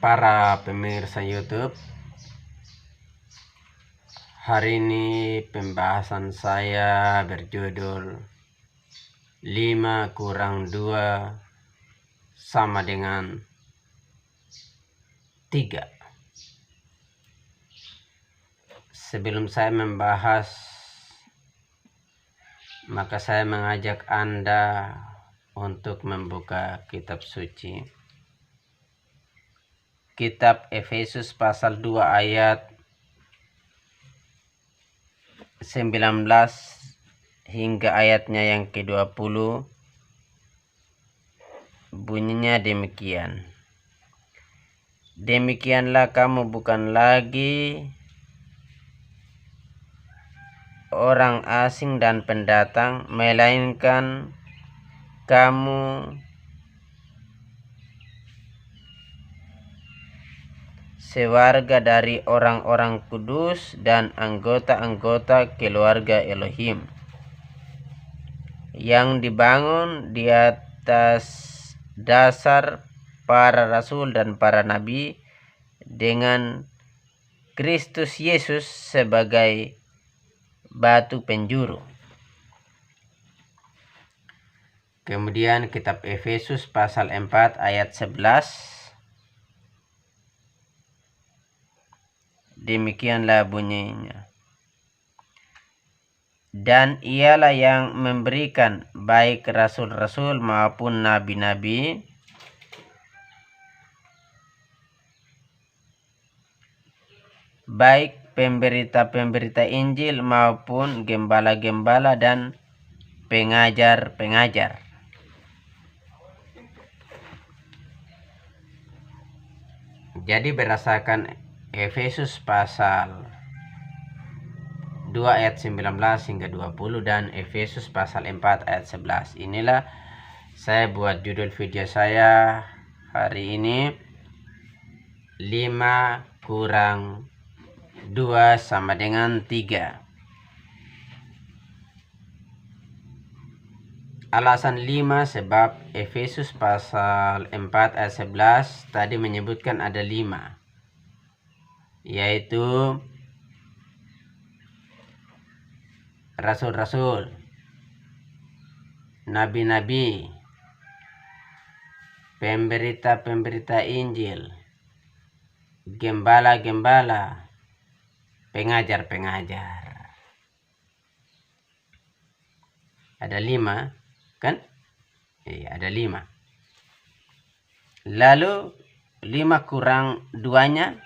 para pemirsa YouTube. Hari ini pembahasan saya berjudul 5 kurang 2 sama dengan 3. Sebelum saya membahas, maka saya mengajak Anda untuk membuka kitab suci. Kitab Efesus pasal 2 ayat 19 hingga ayatnya yang ke-20 bunyinya demikian. Demikianlah kamu bukan lagi orang asing dan pendatang, melainkan kamu sewarga dari orang-orang kudus dan anggota-anggota keluarga Elohim yang dibangun di atas dasar para rasul dan para nabi dengan Kristus Yesus sebagai batu penjuru. Kemudian kitab Efesus pasal 4 ayat 11. Demikianlah bunyinya. Dan ialah yang memberikan baik rasul-rasul maupun nabi-nabi baik pemberita-pemberita Injil maupun gembala-gembala dan pengajar-pengajar. Jadi berdasarkan Efesus pasal 2 ayat 19 hingga 20 dan Efesus pasal 4 ayat 11. Inilah saya buat judul video saya hari ini, 5 kurang 2 sama dengan 3. Alasan 5 sebab Efesus pasal 4 ayat 11 tadi menyebutkan ada 5, yaitu rasul-rasul, nabi-nabi, pemberita-pemberita Injil, gembala-gembala, pengajar-pengajar. Ada 5, kan? Iya, ada 5. Lalu 5 kurang 2-nya,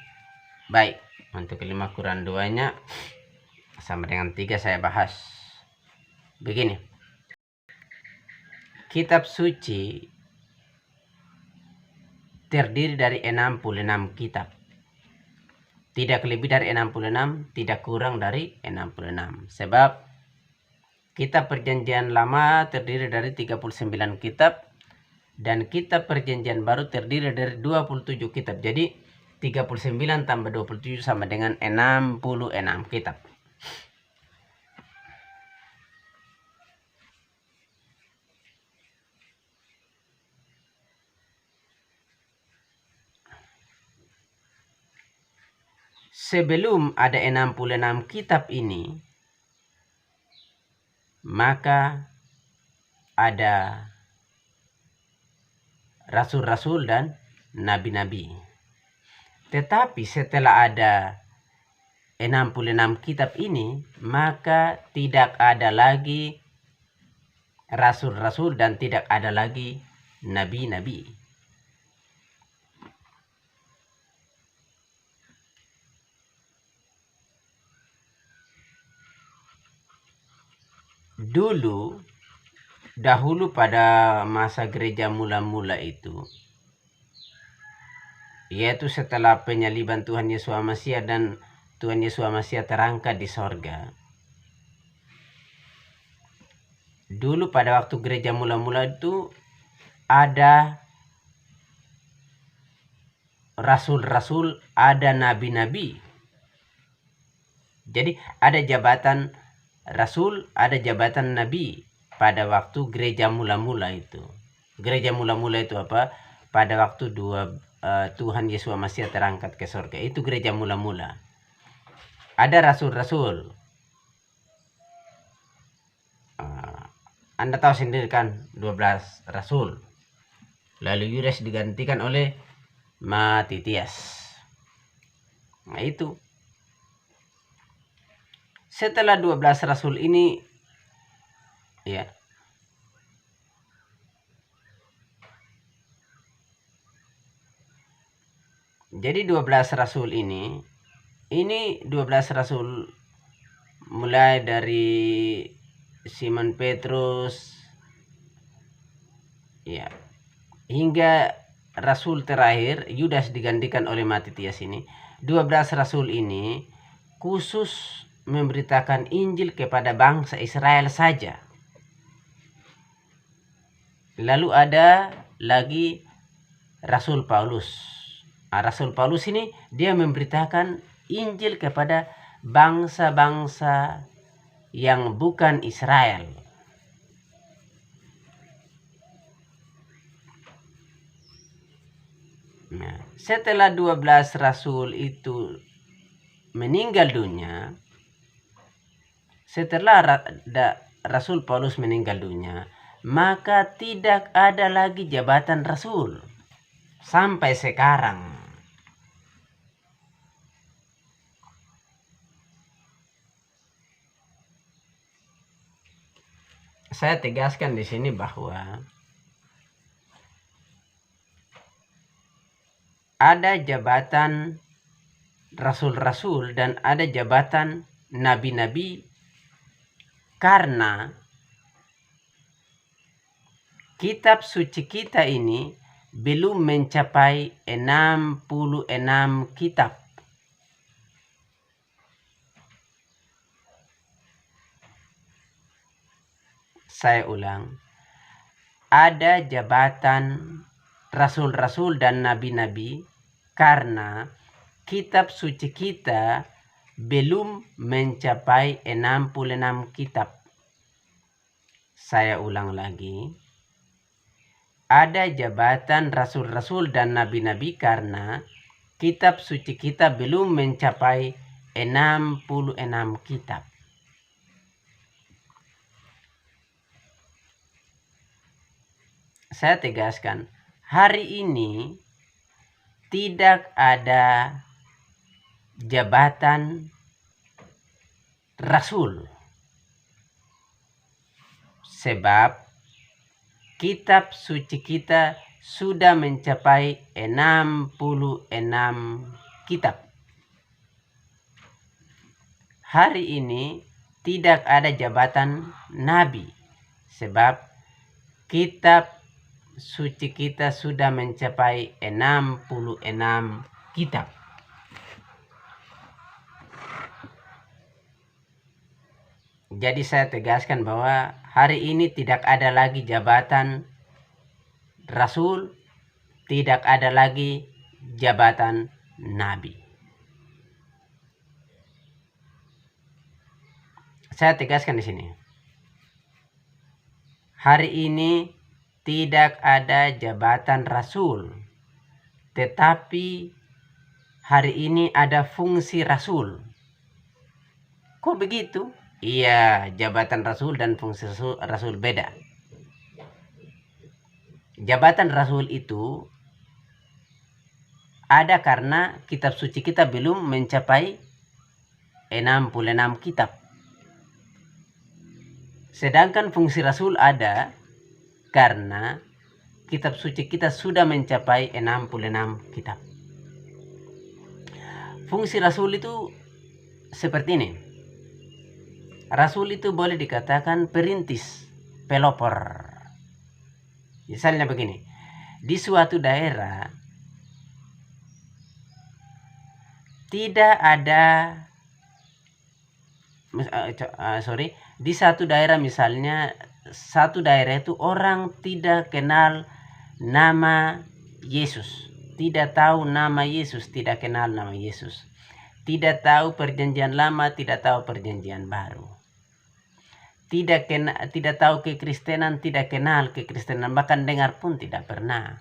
baik, untuk 5 kurang 2-nya sama dengan 3 saya bahas. Begini. Kitab suci terdiri dari 66 kitab. Tidak lebih dari 66, tidak kurang dari 66. Sebab kitab perjanjian lama terdiri dari 39 kitab dan kitab perjanjian baru terdiri dari 27 kitab. Jadi 39 tambah 27 sama dengan 66 kitab. Sebelum ada 66 kitab ini, maka ada rasul-rasul dan nabi-nabi. Tetapi setelah ada 66 kitab ini, maka tidak ada lagi rasul-rasul dan tidak ada lagi nabi-nabi. Dahulu pada masa gereja mula-mula itu, yaitu setelah penyaliban Tuhan Yesus Masiah dan Tuhan Yesus Masiah terangkat di sorga. Dulu pada waktu gereja mula-mula itu ada rasul-rasul, ada nabi-nabi. Jadi ada jabatan rasul, ada jabatan nabi pada waktu gereja mula-mula itu. Gereja mula-mula itu apa? Pada waktu Tuhan Yesus Masias terangkat ke surga. Itu gereja mula-mula. Ada rasul-rasul. Anda tahu sendiri kan 12 rasul. Lalu Yudas digantikan oleh Matitias. Nah itu. Setelah 12 rasul ini, ya, jadi 12 rasul ini 12 rasul mulai dari Simon Petrus, ya, hingga rasul terakhir Yudas digantikan oleh Matitias ini. 12 rasul ini khusus memberitakan Injil kepada bangsa Israel saja. Lalu ada lagi Rasul Paulus. Rasul Paulus ini dia memberitakan Injil kepada bangsa-bangsa yang bukan Israel. Nah, setelah 12 rasul itu meninggal dunia, setelah Rasul Paulus meninggal dunia, maka tidak ada lagi jabatan rasul sampai sekarang. Saya tegaskan di sini bahwa ada jabatan rasul-rasul dan ada jabatan nabi-nabi karena kitab suci kita ini belum mencapai 66 kitab. Saya ulang, ada jabatan rasul-rasul dan nabi-nabi karena kitab suci kita belum mencapai 66 kitab. Saya ulang lagi, ada jabatan rasul-rasul dan nabi-nabi karena kitab suci kita belum mencapai 66 kitab. Saya tegaskan, hari ini tidak ada jabatan rasul. Sebab kitab suci kita sudah mencapai 66 kitab. Hari ini tidak ada jabatan nabi. Sebab kitab suci kita sudah mencapai 66 kitab. Jadi saya tegaskan bahwa hari ini tidak ada lagi jabatan rasul, tidak ada lagi jabatan nabi. Saya tegaskan di sini. Hari ini tidak ada jabatan rasul, tetapi hari ini ada fungsi rasul. Kok begitu? Iya, jabatan rasul dan fungsi rasul beda. Jabatan rasul itu ada karena kitab suci kita belum mencapai 66 kitab. Sedangkan fungsi rasul ada karena kitab suci kita sudah mencapai 66 kitab. Fungsi rasul itu seperti ini. Rasul itu boleh dikatakan perintis, pelopor. Misalnya begini, di suatu daerah tidak ada di satu daerah, misalnya satu daerah itu orang tidak kenal nama Yesus, tidak tahu nama Yesus, tidak kenal nama Yesus, tidak tahu perjanjian lama, tidak tahu perjanjian baru, tidak tahu kekristenan, tidak kenal kekristenan, bahkan dengar pun tidak pernah.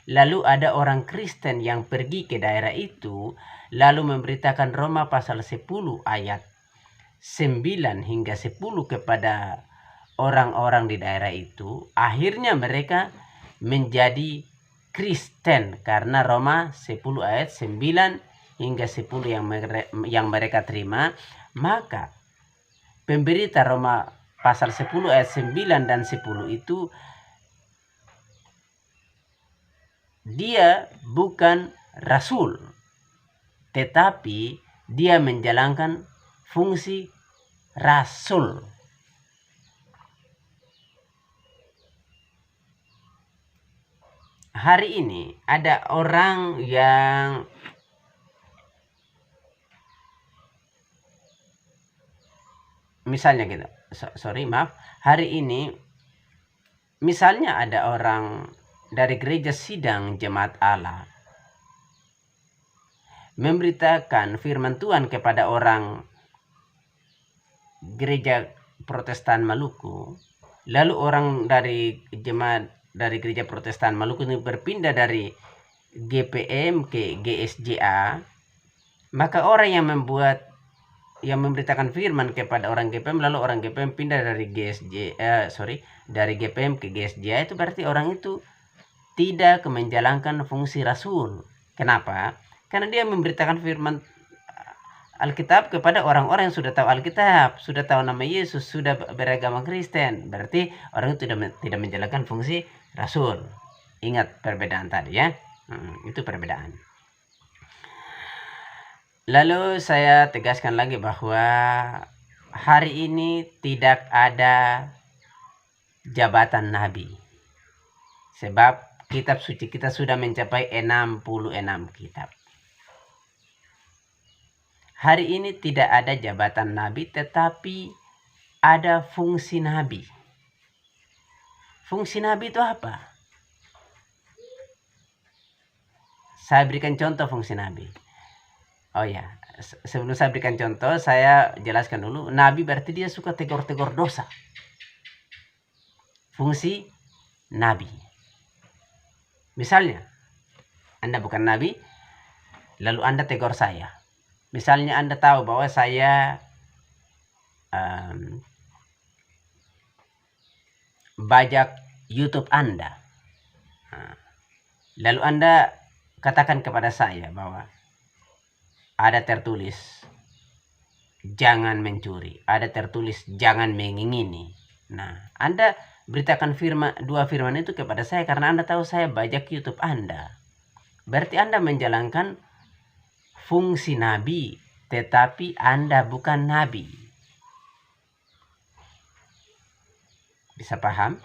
Lalu ada orang Kristen yang pergi ke daerah itu, lalu memberitakan Roma pasal 10 ayat 9 hingga 10 kepada orang-orang di daerah itu. Akhirnya mereka menjadi Kristen karena Roma 10 ayat 9 hingga 10 yang mereka terima. Maka pemberita Roma pasal 10 ayat 9 dan 10 itu dia bukan rasul, tetapi dia menjalankan fungsi rasul. Hari ini ada orang yang misalnya gitu, hari ini misalnya ada orang dari gereja sidang jemaat Allah memberitakan firman Tuhan kepada orang gereja Protestan Maluku, lalu orang dari jemaat dari gereja Protestan Maluku ini berpindah dari GPM ke GSJA, maka orang yang memberitakan firman kepada orang GPM, lalu orang GPM pindah dari dari GPM ke GSJA, itu berarti orang itu tidak menjalankan fungsi rasul. Kenapa? Karena dia memberitakan firman Alkitab kepada orang-orang yang sudah tahu Alkitab, sudah tahu nama Yesus, sudah beragama Kristen. Berarti orang itu tidak menjalankan fungsi rasul. Ingat perbedaan tadi ya. Itu perbedaan. Lalu saya tegaskan lagi bahwa hari ini tidak ada jabatan nabi. Sebab kitab suci kita sudah mencapai 66 kitab. Hari ini tidak ada jabatan nabi, tetapi ada fungsi nabi. Fungsi nabi itu apa? Saya berikan contoh fungsi nabi. Oh ya, sebelum saya berikan contoh, saya jelaskan dulu. Nabi berarti dia suka tegur-tegur dosa. Fungsi nabi. Misalnya, Anda bukan nabi, lalu Anda tegur saya. Misalnya Anda tahu bahwa saya bajak YouTube Anda. Lalu Anda katakan kepada saya bahwa ada tertulis jangan mencuri, ada tertulis jangan mengingini. Nah, Anda beritakan dua firman itu kepada saya karena Anda tahu saya bajak YouTube Anda. Berarti Anda menjalankan fungsi nabi, tetapi Anda bukan nabi. Bisa paham?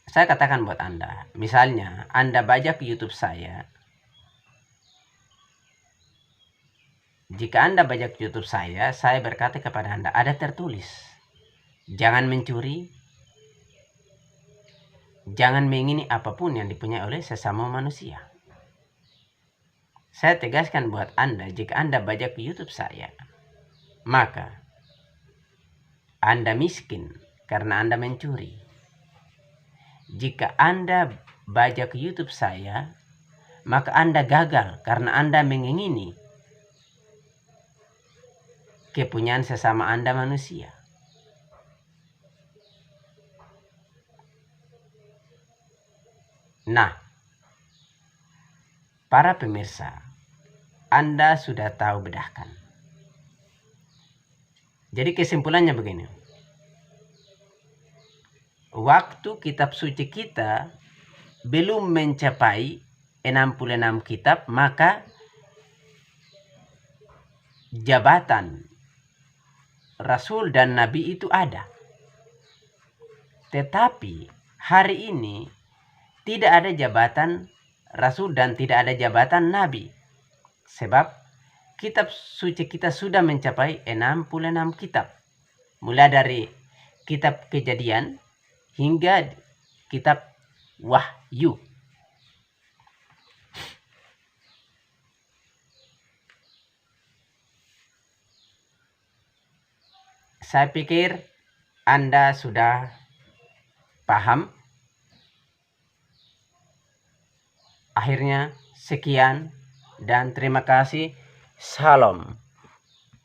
Saya katakan buat Anda, misalnya Anda bajak YouTube saya. Jika Anda bajak YouTube saya berkata kepada Anda, ada tertulis jangan mencuri, jangan mengingini apapun yang dipunyai oleh sesama manusia. Saya tegaskan buat Anda, jika Anda bajak YouTube saya, maka Anda miskin karena Anda mencuri. Jika Anda bajak YouTube saya, maka Anda gagal karena Anda mengingini kepunyaan sesama Anda manusia. Nah, para pemirsa, Anda sudah tahu bedahkan. Jadi kesimpulannya begini. Waktu kitab suci kita belum mencapai 66 kitab, maka jabatan rasul dan nabi itu ada. Tetapi hari ini tidak ada jabatan rasul dan tidak ada jabatan nabi. Sebab kitab suci kita sudah mencapai 66 kitab. Mulai dari kitab Kejadian hingga kitab Wahyu. Saya pikir Anda sudah paham Akhirnya sekian dan terima kasih. Salam.